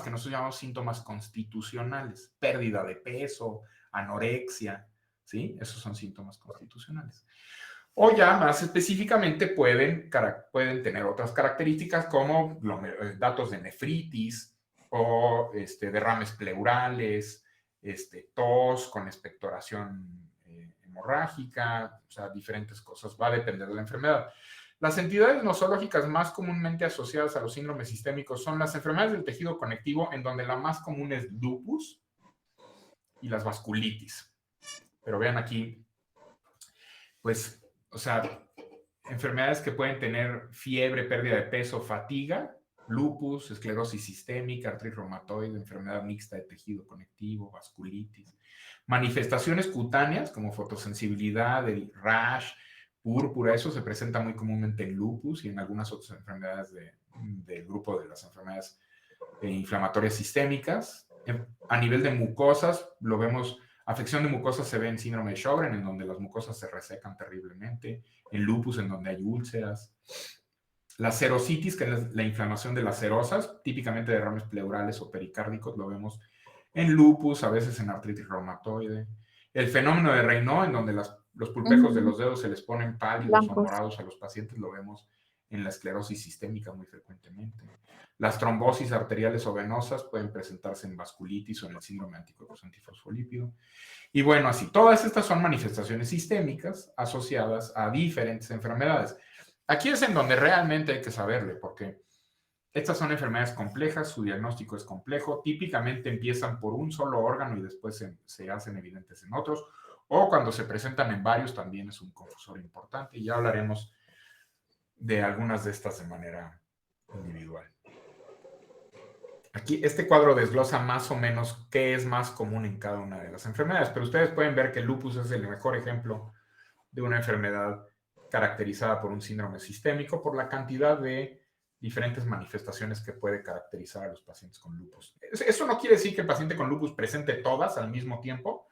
que nosotros llamamos síntomas constitucionales. Pérdida de peso, anorexia, ¿sí? Esos son síntomas constitucionales. O ya más específicamente pueden tener otras características como datos de nefritis o derrames pleurales, tos con expectoración hemorrágica, o sea, diferentes cosas. Va a depender de la enfermedad. Las entidades nosológicas más comúnmente asociadas a los síndromes sistémicos son las enfermedades del tejido conectivo, en donde la más común es lupus y las vasculitis. Pero vean aquí, pues, o sea, enfermedades que pueden tener fiebre, pérdida de peso, fatiga, lupus, esclerosis sistémica, artritis reumatoide, enfermedad mixta de tejido conectivo, vasculitis. Manifestaciones cutáneas como fotosensibilidad, el rash, púrpura, eso se presenta muy comúnmente en lupus y en algunas otras enfermedades del grupo de las enfermedades inflamatorias sistémicas. A nivel de mucosas, lo vemos. Afección de mucosas se ve en síndrome de Sjögren, en donde las mucosas se resecan terriblemente, en lupus, en donde hay úlceras. La serositis, que es la inflamación de las serosas, típicamente derrames pleurales o pericárdicos, lo vemos en lupus, a veces en artritis reumatoide. El fenómeno de Raynaud, en donde los pulpejos de los dedos se les ponen pálidos o morados a los pacientes, lo vemos en la esclerosis sistémica muy frecuentemente. Las trombosis arteriales o venosas pueden presentarse en vasculitis o en el síndrome anticuerpos antifosfolípido. Y bueno, así, todas estas son manifestaciones sistémicas asociadas a diferentes enfermedades. Aquí es en donde realmente hay que saberle, porque estas son enfermedades complejas, su diagnóstico es complejo, típicamente empiezan por un solo órgano y después se hacen evidentes en otros, o cuando se presentan en varios también es un confusor importante, y ya hablaremos de algunas de estas de manera individual. Aquí este cuadro desglosa más o menos qué es más común en cada una de las enfermedades, pero ustedes pueden ver que el lupus es el mejor ejemplo de una enfermedad caracterizada por un síndrome sistémico por la cantidad de diferentes manifestaciones que puede caracterizar a los pacientes con lupus. Eso no quiere decir que el paciente con lupus presente todas al mismo tiempo,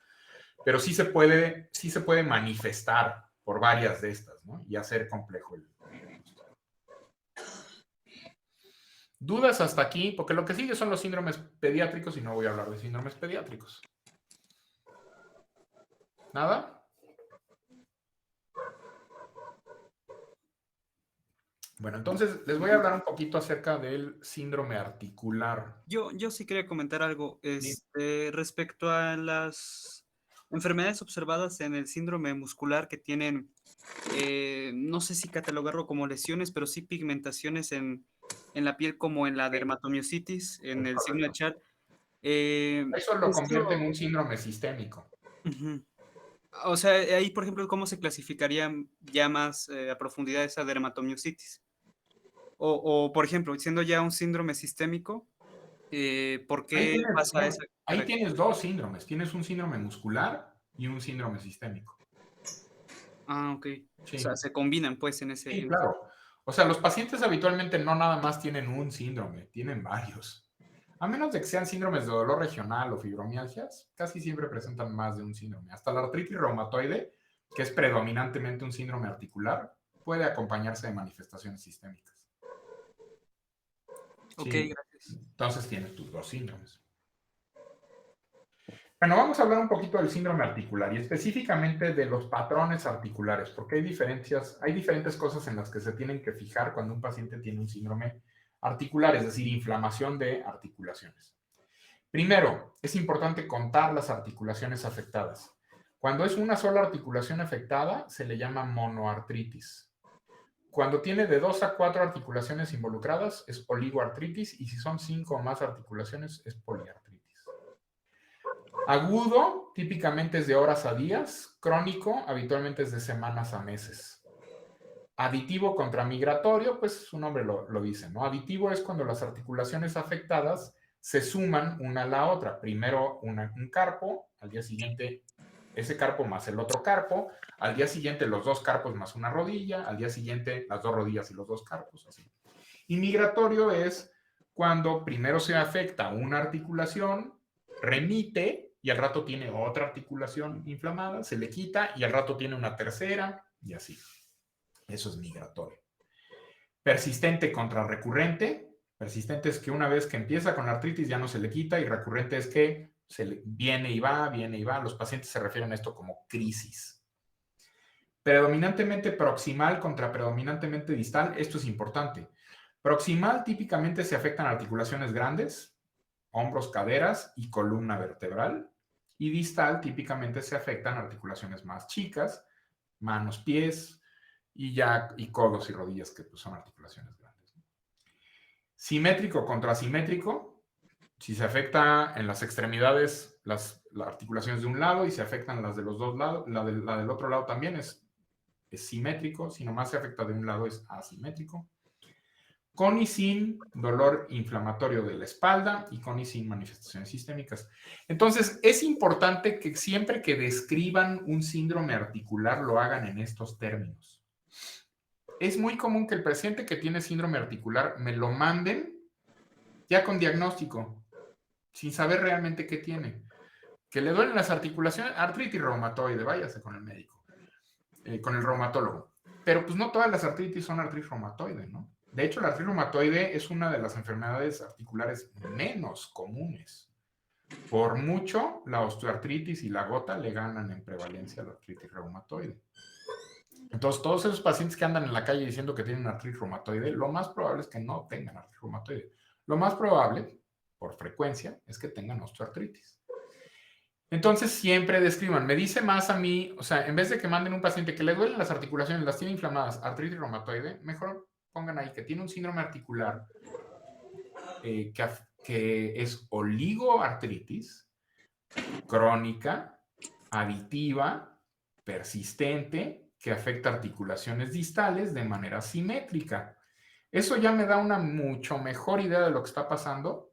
pero sí se puede manifestar por varias de estas, ¿no? Y hacer complejo el diagnóstico. ¿Dudas hasta aquí? Porque lo que sigue son los síndromes pediátricos y no voy a hablar de síndromes pediátricos. ¿Nada? Bueno, entonces les voy a hablar un poquito acerca del síndrome articular. Yo sí quería comentar algo respecto a las enfermedades observadas en el síndrome muscular que tienen, no sé si catalogarlo como lesiones, pero sí pigmentaciones en la piel, como en la dermatomiositis, en el signo de Child. Eso lo convierte en un síndrome sistémico. Uh-huh. O sea, ahí, por ejemplo, ¿cómo se clasificaría ya más a profundidad esa dermatomiositis? O, por ejemplo, siendo ya un síndrome sistémico, ¿por qué pasa esa? Ahí tienes dos síndromes. Tienes un síndrome muscular y un síndrome sistémico. Ah, ok. Sí. O sea, se combinan, pues, en ese... Sí, claro. O sea, los pacientes habitualmente no nada más tienen un síndrome, tienen varios. A menos de que sean síndromes de dolor regional o fibromialgias, casi siempre presentan más de un síndrome. Hasta la artritis reumatoide, que es predominantemente un síndrome articular, puede acompañarse de manifestaciones sistémicas. Ok, Sí. gracias. Entonces tienes tus dos síndromes. Bueno, vamos a hablar un poquito del síndrome articular y específicamente de los patrones articulares, porque hay diferentes cosas en las que se tienen que fijar cuando un paciente tiene un síndrome articular, es decir, inflamación de articulaciones. Primero, es importante contar las articulaciones afectadas. Cuando es una sola articulación afectada, se le llama monoartritis. Cuando tiene de 2 a 4 articulaciones involucradas, es oligoartritis, y si son 5 o más articulaciones, es poliartritis. Agudo, típicamente es de horas a días. Crónico, habitualmente es de semanas a meses. Aditivo contra migratorio, pues su nombre lo dice, ¿no? Aditivo es cuando las articulaciones afectadas se suman una a la otra. Primero un carpo, al día siguiente ese carpo más el otro carpo, al día siguiente los dos carpos más una rodilla, al día siguiente las dos rodillas y los dos carpos, así. Y migratorio es cuando primero se afecta una articulación, remite y al rato tiene otra articulación inflamada, se le quita y al rato tiene una tercera y así. Eso es migratorio. Persistente contra recurrente. Persistente es que una vez que empieza con la artritis ya no se le quita, y recurrente es que viene y va, viene y va. Los pacientes se refieren a esto como crisis. Predominantemente proximal contra predominantemente distal. Esto es importante. Proximal típicamente se afectan articulaciones grandes, hombros, caderas y columna vertebral. Y distal típicamente se afectan articulaciones más chicas, manos, pies y codos y rodillas, que pues, son articulaciones grandes. Simétrico contra asimétrico. Si se afecta en las extremidades las articulaciones de un lado y se afectan las de los dos lados, la del otro lado también es simétrico. Si nomás se afecta de un lado es asimétrico. Con y sin dolor inflamatorio de la espalda y con y sin manifestaciones sistémicas. Entonces, es importante que siempre que describan un síndrome articular lo hagan en estos términos. Es muy común que el paciente que tiene síndrome articular me lo manden ya con diagnóstico, sin saber realmente qué tiene. Que le duelen las articulaciones, artritis reumatoide, váyase con el médico, con el reumatólogo. Pero pues no todas las artritis son artritis reumatoide, ¿no? De hecho, la artritis reumatoide es una de las enfermedades articulares menos comunes. Por mucho, la osteoartritis y la gota le ganan en prevalencia a la artritis reumatoide. Entonces, todos esos pacientes que andan en la calle diciendo que tienen artritis reumatoide, lo más probable es que no tengan artritis reumatoide. Lo más probable, por frecuencia, es que tengan osteoartritis. Entonces, siempre describan. Me dice más a mí, o sea, en vez de que manden un paciente que le duelen las articulaciones, las tiene inflamadas, artritis reumatoide, mejor pongan ahí que tiene un síndrome articular que es oligoartritis crónica, aditiva, persistente, que afecta articulaciones distales de manera simétrica. Eso ya me da una mucho mejor idea de lo que está pasando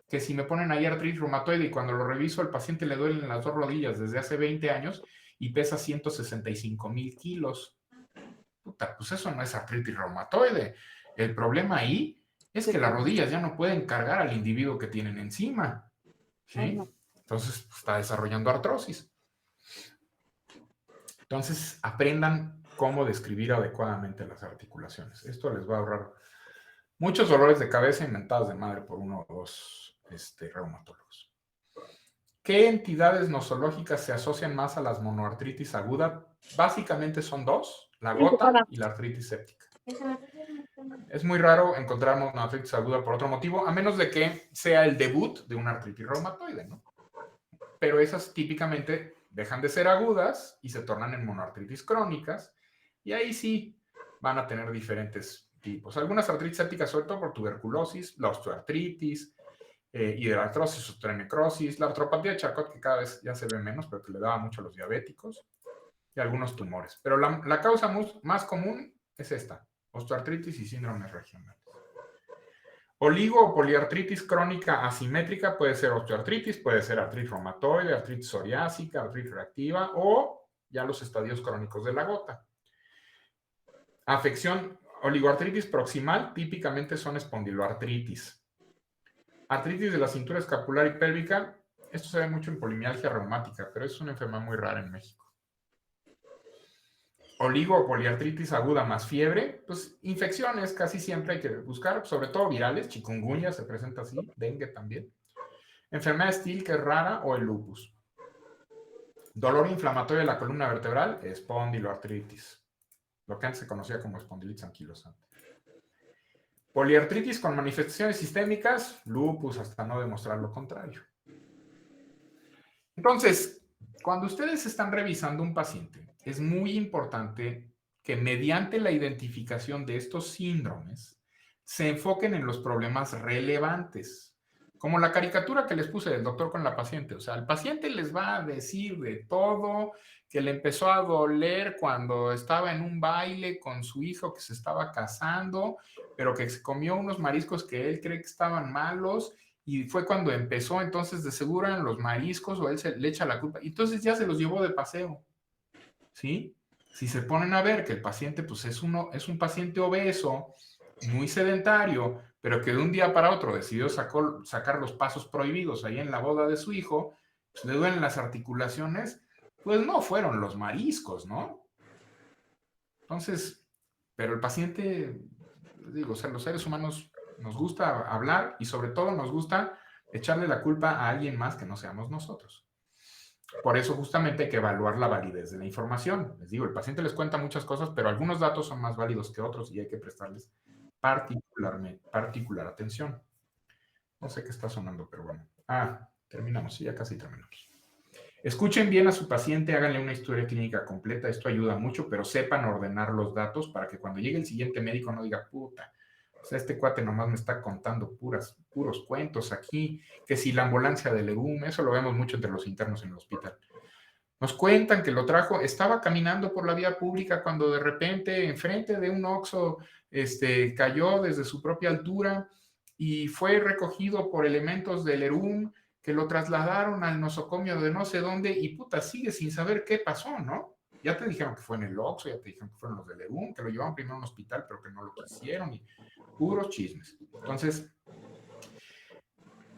que si me ponen ahí artritis reumatoide y cuando lo reviso al paciente le duelen las dos rodillas desde hace 20 años y pesa 165,000 kilos. Puta, pues eso no es artritis reumatoide. El problema ahí es que las rodillas ya no pueden cargar al individuo que tienen encima. ¿Sí? Entonces pues, está desarrollando artrosis. Entonces aprendan cómo describir adecuadamente las articulaciones. Esto les va a ahorrar muchos dolores de cabeza inventados de madre por uno o dos reumatólogos. ¿Qué entidades nosológicas se asocian más a las monoartritis aguda? Básicamente son dos, la gota y la artritis séptica. Es muy raro encontrar monoartritis aguda por otro motivo, a menos de que sea el debut de una artritis reumatoide, ¿no? Pero esas típicamente dejan de ser agudas y se tornan en monoartritis crónicas, y ahí sí van a tener diferentes tipos. Algunas artritis sépticas, sobre todo por tuberculosis, la osteoartritis, hidrartrosis, osteonecrosis, la artropatía de Charcot, que cada vez ya se ve menos, pero que le daba mucho a los diabéticos, y algunos tumores. Pero la causa más común es esta, osteoartritis y síndromes regionales. Oligo o poliartritis crónica asimétrica puede ser osteoartritis, puede ser artritis reumatoide, artritis psoriásica, artritis reactiva o ya los estadios crónicos de la gota. Afección oligoartritis proximal típicamente son espondiloartritis. Artritis de la cintura escapular y pélvica, esto se ve mucho en polimialgia reumática, pero es una enfermedad muy rara en México. Oligo o poliartritis aguda más fiebre, pues infecciones casi siempre hay que buscar, sobre todo virales, chikungunya se presenta así, dengue también. Enfermedad Still, que es rara, o el lupus. Dolor inflamatorio de la columna vertebral, espondiloartritis, lo que antes se conocía como espondilitis anquilosante. Poliartritis con manifestaciones sistémicas, lupus, hasta no demostrar lo contrario. Entonces, cuando ustedes están revisando un paciente, es muy importante que mediante la identificación de estos síndromes se enfoquen en los problemas relevantes, como la caricatura que les puse del doctor con la paciente. O sea, el paciente les va a decir de todo, que le empezó a doler cuando estaba en un baile con su hijo que se estaba casando, pero que se comió unos mariscos que él cree que estaban malos y fue cuando empezó, entonces de seguro eran los mariscos o él le echa la culpa. Y entonces ya se los llevó de paseo, ¿sí? Si se ponen a ver que el paciente pues es un paciente obeso, muy sedentario, pero que de un día para otro decidió sacar los pasos prohibidos ahí en la boda de su hijo, pues le duelen las articulaciones, pues no fueron los mariscos, ¿no? Entonces, pero el paciente, digo, o sea, los seres humanos nos gusta hablar y sobre todo nos gusta echarle la culpa a alguien más que no seamos nosotros. Por eso justamente hay que evaluar la validez de la información. Les digo, el paciente les cuenta muchas cosas, pero algunos datos son más válidos que otros y hay que prestarles particular atención. No sé qué está sonando, pero bueno. Terminamos, sí, ya casi terminamos. Escuchen bien a su paciente, háganle una historia clínica completa, esto ayuda mucho, pero sepan ordenar los datos para que cuando llegue el siguiente médico no diga, puta, o sea, este cuate nomás me está contando puros cuentos aquí, que si la ambulancia del ERUM, eso lo vemos mucho entre los internos en el hospital. Nos cuentan que lo trajo, estaba caminando por la vía pública cuando de repente enfrente de un Oxxo cayó desde su propia altura y fue recogido por elementos del ERUM que lo trasladaron al nosocomio de no sé dónde y puta, sigue sin saber qué pasó, ¿no? Ya te dijeron que fue en el Oxxo, ya te dijeron que fueron los del ERUM, que lo llevaron primero a un hospital, pero que no lo quisieron y puros chismes. Entonces,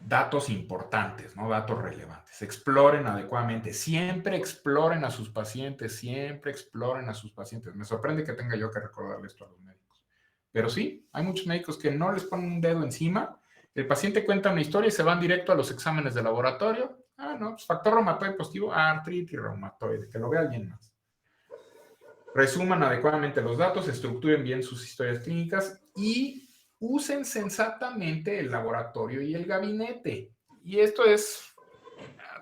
datos importantes, ¿no? Datos relevantes. Exploren adecuadamente. Siempre exploren a sus pacientes. Siempre exploren a sus pacientes. Me sorprende que tenga yo que recordarle esto a los médicos. Pero sí, hay muchos médicos que no les ponen un dedo encima. El paciente cuenta una historia y se van directo a los exámenes de laboratorio. No, pues factor reumatoide positivo, artritis reumatoide, que lo vea alguien más. Resuman adecuadamente los datos, estructuren bien sus historias clínicas y usen sensatamente el laboratorio y el gabinete. Y esto es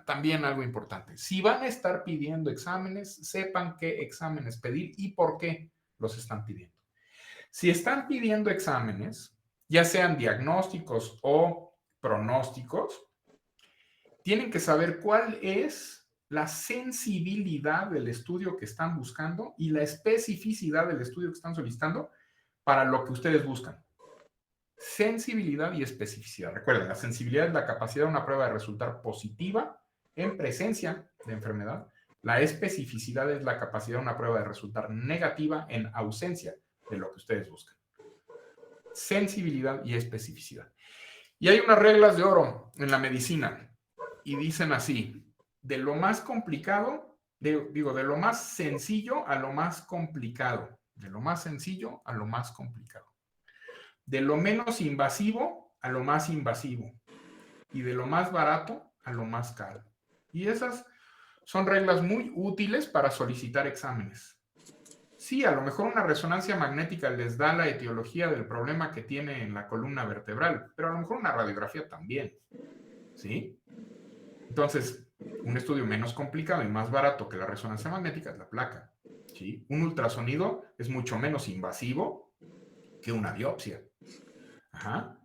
también algo importante. Si van a estar pidiendo exámenes, sepan qué exámenes pedir y por qué los están pidiendo. Si están pidiendo exámenes, ya sean diagnósticos o pronósticos, tienen que saber cuál es la sensibilidad del estudio que están buscando y la especificidad del estudio que están solicitando para lo que ustedes buscan. Sensibilidad y especificidad. Recuerden, la sensibilidad es la capacidad de una prueba de resultar positiva en presencia de enfermedad. La especificidad es la capacidad de una prueba de resultar negativa en ausencia de lo que ustedes buscan. Sensibilidad y especificidad. Y hay unas reglas de oro en la medicina y dicen así, de lo más complicado, de lo más sencillo a lo más complicado, de lo más sencillo a lo más complicado, de lo menos invasivo a lo más invasivo y de lo más barato a lo más caro. Y esas son reglas muy útiles para solicitar exámenes. Sí, a lo mejor una resonancia magnética les da la etiología del problema que tiene en la columna vertebral, pero a lo mejor una radiografía también, ¿sí? Entonces, un estudio menos complicado y más barato que la resonancia magnética es la placa, ¿sí? Un ultrasonido es mucho menos invasivo que una biopsia. Ajá.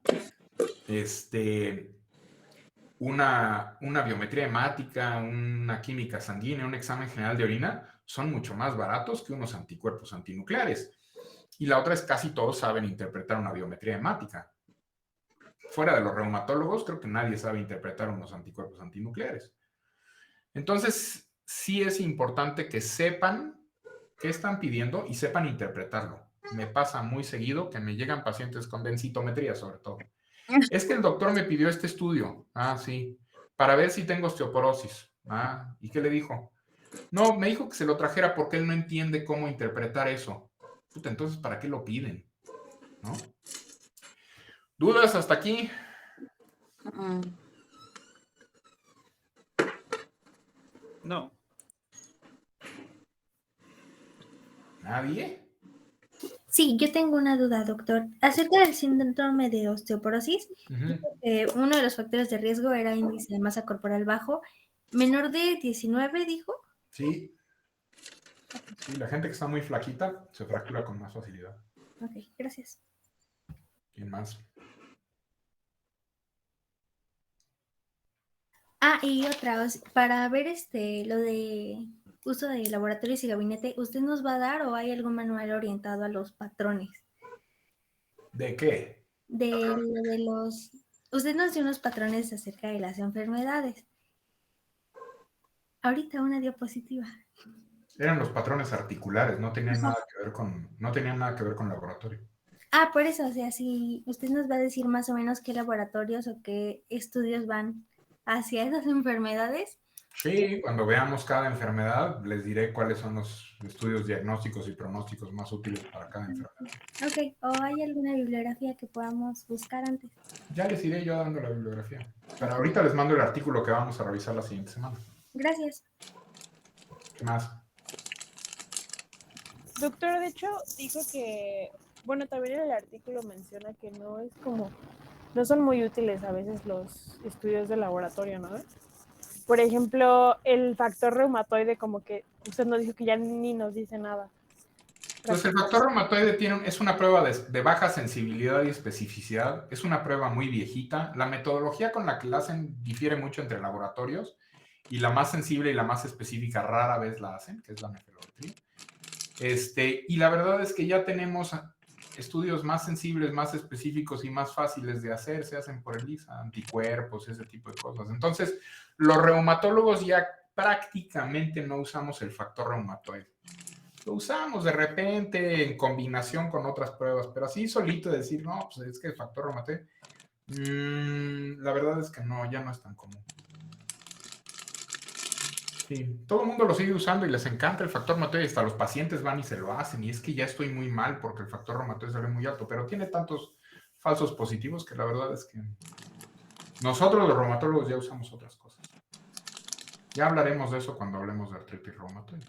Una biometría hemática, una química sanguínea, un examen general de orina son mucho más baratos que unos anticuerpos antinucleares. Y la otra es casi todos saben interpretar una biometría hemática. Fuera de los reumatólogos, creo que nadie sabe interpretar unos anticuerpos antinucleares. Entonces, sí es importante que sepan qué están pidiendo y sepan interpretarlo. Me pasa muy seguido que me llegan pacientes con densitometría, sobre todo. Es que el doctor me pidió este estudio. Sí. Para ver si tengo osteoporosis. ¿Y qué le dijo? No, me dijo que se lo trajera porque él no entiende cómo interpretar eso. Puta, entonces, ¿para qué lo piden? ¿No? ¿Dudas hasta aquí? No. ¿Nadie? Sí, yo tengo una duda, doctor. Acerca del síndrome de osteoporosis, uno de los factores de riesgo era índice de masa corporal bajo. ¿Menor de 19, dijo? Sí. Sí, la gente que está muy flaquita se fractura con más facilidad. Ok, gracias. ¿Quién más? Y otra, para ver lo de uso de laboratorios y gabinete, ¿usted nos va a dar o hay algún manual orientado a los patrones? ¿De qué? De los Usted nos dio unos patrones acerca de las enfermedades. Ahorita una diapositiva. Eran los patrones articulares, no tenían nada que ver con laboratorio. Ah, por eso, o sea, si usted nos va a decir más o menos qué laboratorios o qué estudios van hacia esas enfermedades. Sí, cuando veamos cada enfermedad, les diré cuáles son los estudios diagnósticos y pronósticos más útiles para cada enfermedad. Ok, ¿o hay alguna bibliografía que podamos buscar antes? Ya les iré yo dando la bibliografía. Pero ahorita les mando el artículo que vamos a revisar la siguiente semana. Gracias. ¿Qué más? Doctor, de hecho, dijo que, bueno, también en el artículo menciona que no son muy útiles a veces los estudios de laboratorio, ¿no? Por ejemplo, el factor reumatoide, como que usted nos dijo que ya ni nos dice nada. Pues el factor reumatoide es una prueba de baja sensibilidad y especificidad. Es una prueba muy viejita. La metodología con la que la hacen difiere mucho entre laboratorios y la más sensible y la más específica rara vez la hacen, que es la nefelometría. Y la verdad es que ya tenemos estudios más sensibles, más específicos y más fáciles de hacer. Se hacen por ELISA, anticuerpos, ese tipo de cosas. Entonces, los reumatólogos ya prácticamente no usamos el factor reumatoide. Lo usamos de repente en combinación con otras pruebas, pero así solito decir, no, pues es que el factor reumatoide, la verdad es que no, ya no es tan común. Sí, todo el mundo lo sigue usando y les encanta el factor reumatoide, hasta los pacientes van y se lo hacen, y es que ya estoy muy mal porque el factor reumatoide sale muy alto, pero tiene tantos falsos positivos que la verdad es que nosotros los reumatólogos ya usamos otras cosas. Ya hablaremos de eso cuando hablemos de artritis reumatoide.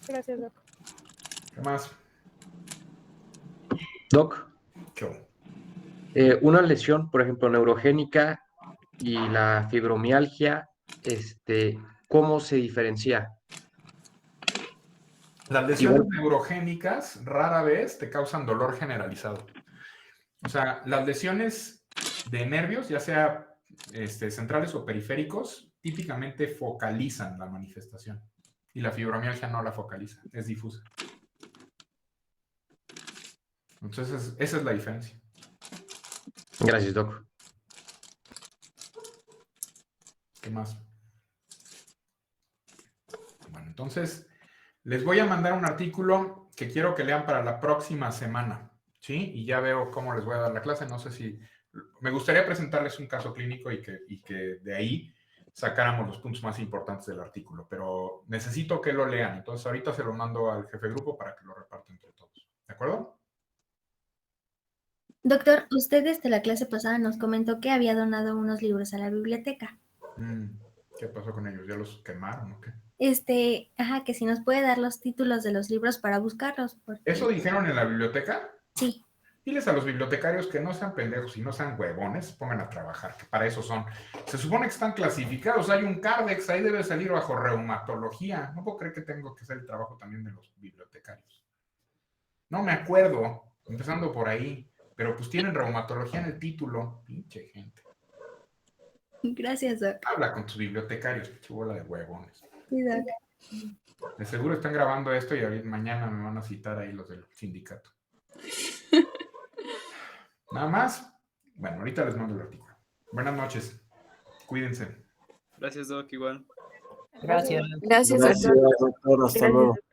Gracias, Doc. ¿Qué más? Doc, ¿Qué? una lesión, por ejemplo, neurogénica y la fibromialgia, ¿cómo se diferencia? Las lesiones neurogénicas rara vez te causan dolor generalizado. O sea, las lesiones de nervios, ya sea centrales o periféricos, típicamente focalizan la manifestación. Y la fibromialgia no la focaliza, es difusa. Entonces, esa es la diferencia. Gracias, Doc. ¿Qué más? Bueno, entonces, les voy a mandar un artículo que quiero que lean para la próxima semana, ¿sí? Y ya veo cómo les voy a dar la clase. No sé si... Me gustaría presentarles un caso clínico y que de ahí sacáramos los puntos más importantes del artículo, pero necesito que lo lean. Entonces, ahorita se lo mando al jefe de grupo para que lo reparta entre todos. ¿De acuerdo? Doctor, usted desde la clase pasada nos comentó que había donado unos libros a la biblioteca. ¿Qué pasó con ellos? ¿Ya los quemaron o qué? Que si nos puede dar los títulos de los libros para buscarlos. Porque... ¿Eso dijeron en la biblioteca? Sí. Diles a los bibliotecarios que no sean pendejos y no sean huevones, pongan a trabajar, que para eso son. Se supone que están clasificados, hay un Cardex, ahí debe salir bajo reumatología. No puedo creer que tengo que hacer el trabajo también de los bibliotecarios. No me acuerdo, empezando por ahí, pero pues tienen reumatología en el título. Pinche gente. Gracias, Doc. Habla con tus bibliotecarios, pinche bola de huevones. Sí, Doc. De seguro están grabando esto y mañana me van a citar ahí los del sindicato. Nada más. Bueno, ahorita les mando el artículo. Buenas noches. Cuídense. Gracias, Doc, igual. Gracias. Gracias, Gracias, doctor. doctor. Hasta Gracias, luego. doctor.